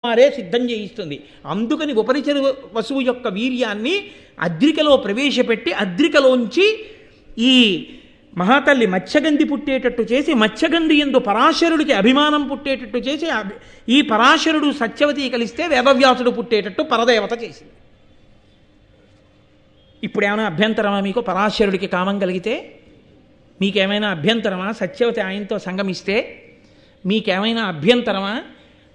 వారే సిద్ధం చేయిస్తుంది. అందుకని ఉపరిచర వసువు యొక్క వీర్యాన్ని అద్రికలో ప్రవేశపెట్టి అద్రికలోంచి ఈ మహాతల్లి మత్స్యగంధి పుట్టేటట్టు చేసి మత్స్యగంధి యందు పరాశరుడికి అభిమానం పుట్టేటట్టు చేసి ఈ పరాశరుడు సత్యవతి కలిస్తే వేదవ్యాసుడు పుట్టేటట్టు పరదేవత చేసింది. ఇప్పుడు ఏమైనా అభ్యంతరమా మీకు? పరాశరుడికి కామం కలిగితే మీకేమైనా అభ్యంతరమా? సత్యవతి ఆయనతో సంగమిస్తే మీకేమైనా అభ్యంతరమా?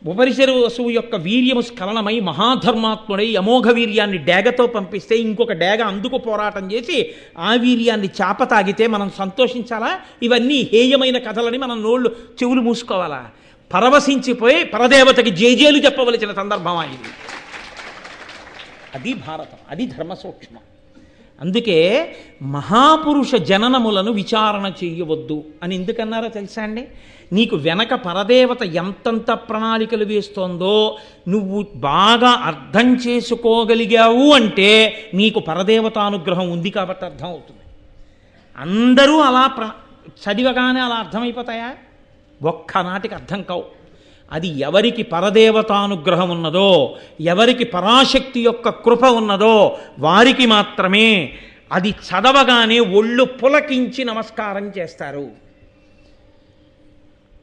ఉపరిచర వసువు యొక్క వీర్యము స్ఖలనమై మహాధర్మాత్ముడై అమోఘ వీర్యాన్ని డేగతో పంపిస్తే ఇంకొక డేగ అందుకు పోరాటం చేసి ఆ వీర్యాన్ని చాప తాగితే మనం సంతోషించాలా? ఇవన్నీ హేయమైన కథలని మనం చెవులు మూసుకోవాలా? పరవశించిపోయి పరదేవతకి జేజేలు చెప్పవలసిన సందర్భం ఇది. అది భారతం, అది ధర్మ సూక్ష్మం. అందుకే మహాపురుష జననములను విచారణ చేయవద్దు అని ఎందుకన్నారో తెలుసా అండి? నీకు వెనక పరదేవత ఎంతంత ప్రణాళికలు వేస్తోందో నువ్వు బాగా అర్థం చేసుకోగలిగావు అంటే నీకు పరదేవతానుగ్రహం ఉంది కాబట్టి అర్థం అవుతుంది. అందరూ అలా చదివగానే అలా అర్థమైపోతాయా? ఒక్కనాటికి అర్థం కావు. అది ఎవరికి పరదేవతానుగ్రహం ఉన్నదో, ఎవరికి పరాశక్తి యొక్క కృప ఉన్నదో వారికి మాత్రమే అది చదవగానే ఒళ్ళు పులకించి నమస్కారం చేస్తారు.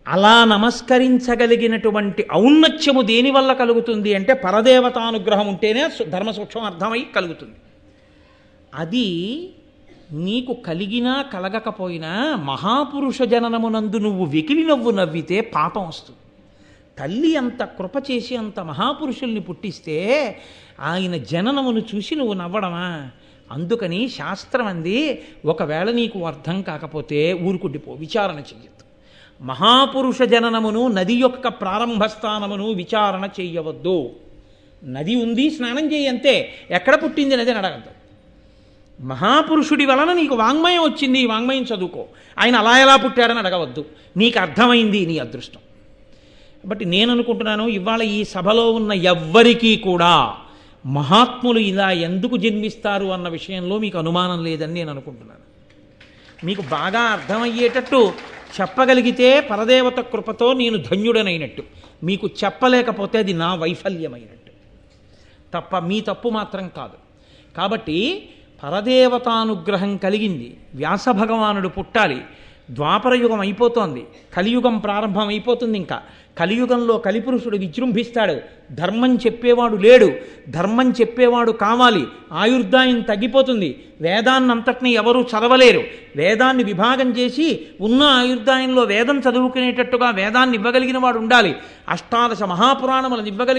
అలా నమస్కరించగలిగినటువంటి ఔన్నత్యము దేనివల్ల కలుగుతుంది అంటే పరదేవతానుగ్రహం ఉంటేనే ధర్మ సూక్ష్మం అర్థమై కలుగుతుంది. అది నీకు కలిగినా కలగకపోయినా మహాపురుష జననమునందు నువ్వు వెకిలి నవ్వు నవ్వితే పాపం వస్తుంది. తల్లి అంత కృప చేసి అంత మహాపురుషుల్ని పుట్టిస్తే ఆయన జననమును చూసి నువ్వు నవ్వడమా? అందుకని శాస్త్రం అంది, ఒకవేళ నీకు అర్థం కాకపోతే ఊరుకుండిపో, విచారణ చెయ్యొద్దు. మహాపురుష జననమును నది యొక్క ప్రారంభస్థానమును విచారణ చెయ్యవద్దు. నది ఉంది, స్నానం చేయి అంతే. ఎక్కడ పుట్టింది నది అని అడగద్దు. మహాపురుషుడి వలన నీకు వాంగ్మయం వచ్చింది, ఈ వాంగ్మయం చదువుకో. ఆయన అలా ఎలా పుట్టాడని అడగవద్దు. నీకు అర్థమైంది, నీ అదృష్టం. బట్ నేను అనుకుంటున్నాను ఇవాళ ఈ సభలో ఉన్న ఎవ్వరికీ కూడా మహాత్ములు ఇలా ఎందుకు జన్మిస్తారు అన్న విషయంలో మీకు అనుమానం లేదని నేను అనుకుంటున్నాను. మీకు బాగా అర్థమయ్యేటట్టు చెప్పగలిగితే పరదేవత కృపతో నేను ధన్యుడనైనట్టు. మీకు చెప్పలేకపోతే అది నా వైఫల్యమైనట్టు తప్ప మీ తప్పు మాత్రం కాదు. కాబట్టి పరదేవతానుగ్రహం కలిగింది. వ్యాస భగవానుడు పుట్టాలి. ద్వాపరయుగం అయిపోతోంది, కలియుగం ప్రారంభం అయిపోతుంది. ఇంకా కలియుగంలో కలిపురుషుడు విజృంభిస్తాడు. ధర్మం చెప్పేవాడు లేడు, ధర్మం చెప్పేవాడు కావాలి. ఆయుర్దాయం తగ్గిపోతుంది. వేదాన్నంతటినీ ఎవరూ చదవలేరు. వేదాన్ని విభాగం చేసి ఉన్న ఆయుర్దాయంలో వేదం చదువుకునేటట్టుగా వేదాన్ని ఇవ్వగలిగిన వాడు ఉండాలి. అష్టాదశ మహాపురాణములను ఇవ్వగలిగిన